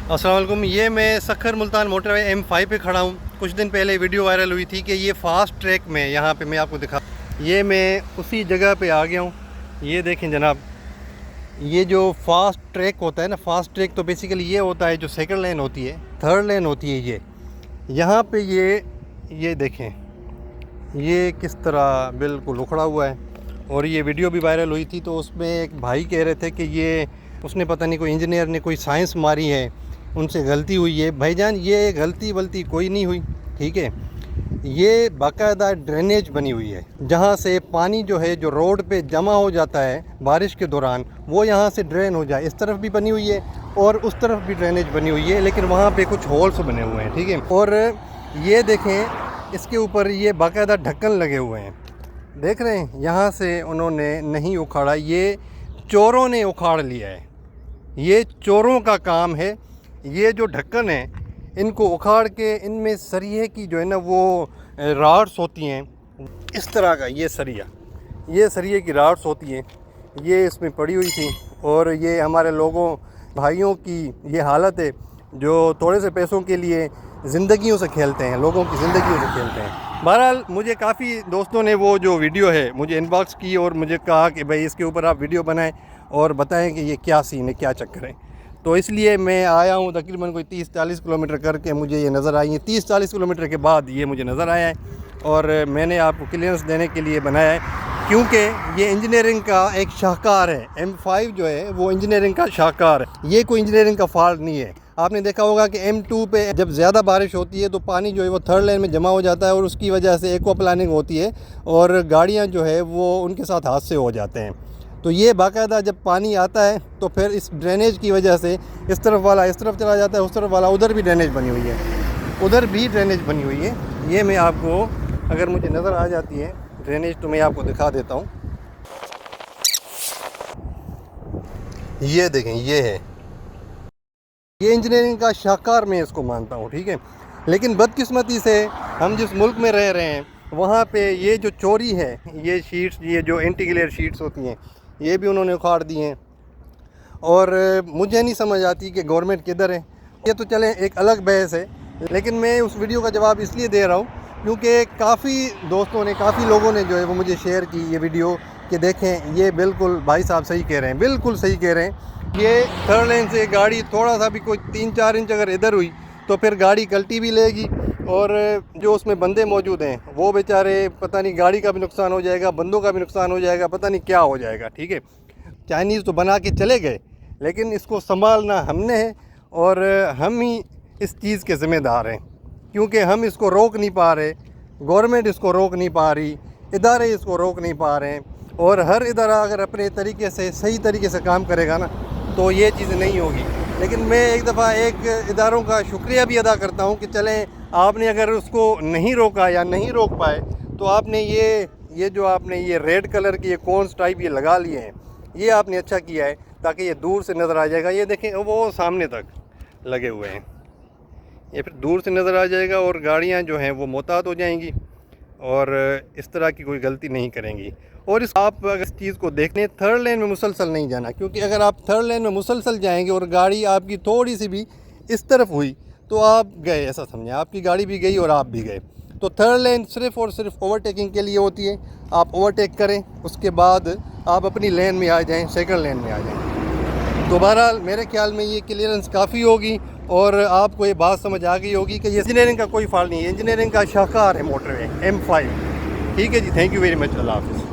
अस्सलाम वालेकुम। ये मैं सखर मुल्तान मोटरवे M5 पे खड़ा हूँ। कुछ दिन पहले वीडियो वायरल हुई थी कि ये फास्ट ट्रैक में, यहाँ पे मैं आपको दिखा, ये मैं उसी जगह पे आ गया हूँ। ये देखें जनाब, ये जो फास्ट ट्रैक होता है ना, फास्ट ट्रैक तो बेसिकली ये होता है जो सेकंड लेन होती है, थर्ड लेन होती है। ये यहाँ पे ये देखें, ये किस तरह बिल्कुल उखड़ा हुआ है। और ये वीडियो भी वायरल हुई थी, तो उसमें एक भाई कह रहे थे कि ये उसने पता नहीं कोई इंजीनियर ने कोई साइंस मारी है, उनसे गलती हुई है। भाईजान ये गलती वलती कोई नहीं हुई, ठीक है। ये बाकायदा ड्रेनेज बनी हुई है, जहाँ से पानी जो है जो रोड पे जमा हो जाता है बारिश के दौरान, वो यहाँ से ड्रेन हो जाए। इस तरफ भी बनी हुई है और उस तरफ भी ड्रेनेज बनी हुई है, लेकिन वहाँ पे कुछ होल्स बने हुए हैं, ठीक है। और ये देखें, इसके ऊपर ये बाकायदा ढक्कन लगे हुए हैं, देख रहे हैं। यहाँ से उन्होंने नहीं उखाड़ा, ये चोरों ने उखाड़ लिया है। ये चोरों का काम है। ये जो ढक्कन है, इनको उखाड़ के इनमें सरिये की जो है ना वो राड्स होती हैं, इस तरह का ये सरिये की राड्स होती हैं, ये इसमें पड़ी हुई थी। और ये हमारे लोगों भाइयों की ये हालत है जो थोड़े से पैसों के लिए ज़िंदगियों से खेलते हैं, लोगों की ज़िंदगियों से खेलते हैं। बहरहाल मुझे काफ़ी दोस्तों ने वो जो वीडियो है मुझे इनबॉक्स की और मुझे कहा कि भाई इसके ऊपर आप वीडियो बनाएं और बताएं कि ये क्या सीन है, क्या चक्कर है। तो इसलिए मैं आया हूँ, तकरीबन कोई 30-40 किलोमीटर करके मुझे ये नज़र आई है। 30-40 किलोमीटर के बाद ये मुझे नज़र आया है और मैंने आपको क्लियरेंस देने के लिए बनाया है, क्योंकि ये इंजीनियरिंग का एक शाहकार है। M5 जो है वो इंजीनियरिंग का शाहकार है, ये कोई इंजीनियरिंग का फॉल्ट नहीं है। आपने देखा होगा कि M2 पे जब ज़्यादा बारिश होती है तो पानी जो है वो थर्ड लेन में जमा हो जाता है और उसकी वजह से एक्वा प्लानिंग होती है और गाड़ियाँ जो है वो उनके साथ हादसे हो जाते हैं। तो ये बाकायदा जब पानी आता है तो फिर इस ड्रेनेज की वजह से इस तरफ वाला इस तरफ चला जाता है, उस तरफ वाला उधर भी ड्रेनेज बनी हुई है, उधर भी ड्रेनेज बनी हुई है। ये मैं आपको, अगर मुझे नज़र आ जाती है ड्रेनेज, तो मैं आपको दिखा देता हूँ। ये देखें, ये है, ये इंजीनियरिंग का शाहकार मैं इसको मानता हूँ, ठीक है। लेकिन बदकिस्मती से हम जिस मुल्क में रह रहे हैं वहाँ पे ये जो चोरी है, ये शीट्स, ये जो एंटी ग्लेयर शीट्स होती हैं, ये भी उन्होंने उखाड़ दी हैं। और मुझे नहीं समझ आती कि गवर्नमेंट किधर है। ये तो चलें एक अलग बहस है, लेकिन मैं उस वीडियो का जवाब इसलिए दे रहा हूँ क्योंकि काफ़ी दोस्तों ने, काफ़ी लोगों ने जो है वो मुझे शेयर की ये वीडियो कि देखें ये बिल्कुल भाई साहब सही कह रहे हैं, बिल्कुल सही कह रहे हैं। ये थर्ड लेन से गाड़ी थोड़ा सा भी कोई 3-4 इंच अगर इधर हुई तो फिर गाड़ी कल्टी भी लेगी और जो उसमें बंदे मौजूद हैं वो बेचारे, पता नहीं गाड़ी का भी नुकसान हो जाएगा, बंदों का भी नुकसान हो जाएगा, पता नहीं क्या हो जाएगा, ठीक है। चाइनीज़ तो बना के चले गए, लेकिन इसको संभालना हमने है और हम ही इस चीज़ के ज़िम्मेदार हैं, क्योंकि हम इसको रोक नहीं पा रहे, गवर्नमेंट इसको रोक नहीं पा रही, इदारे इसको रोक नहीं पा रहे हैं। और हर इदारा अगर अपने तरीके से, सही तरीके से काम करेगा ना, तो ये चीज़ नहीं होगी। लेकिन मैं एक दफ़ा एक इदारों का शुक्रिया भी अदा करता हूँ कि चलें, आपने अगर उसको नहीं रोका या नहीं रोक पाए तो आपने ये जो आपने ये रेड कलर की ये कोन्स टाइप ये लगा लिए हैं, ये आपने अच्छा किया है ताकि ये दूर से नज़र आ जाएगा। ये देखें, वो सामने तक लगे हुए हैं, ये फिर दूर से नज़र आ जाएगा और गाड़ियाँ जो हैं वो मोहतात हो जाएंगी और इस तरह की कोई गलती नहीं करेंगी। और आप अगर इस चीज़ को देखने, थर्ड लेन में मुसलसल नहीं जाना, क्योंकि अगर आप थर्ड लेन में मुसलसल जाएंगे और गाड़ी आपकी थोड़ी सी भी इस तरफ हुई तो आप गए, ऐसा समझें, आपकी गाड़ी भी गई और आप भी गए। तो थर्ड लेन सिर्फ़ और सिर्फ ओवरटेकिंग के लिए होती है। आप ओवरटेक करें, उसके बाद आप अपनी लेन में आ जाएं, सेकंड लेन में आ जाएं। तो बहरहाल मेरे ख्याल में ये क्लियरेंस काफ़ी होगी और आपको ये बात समझ आ गई होगी कि ये इंजीनियरिंग का कोई फॉल्ट नहीं है, इंजीनियरिंग का शाहकार है मोटरवे M5, ठीक है जी। थैंक यू वेरी मच, अल्लाह हाफ़िज़।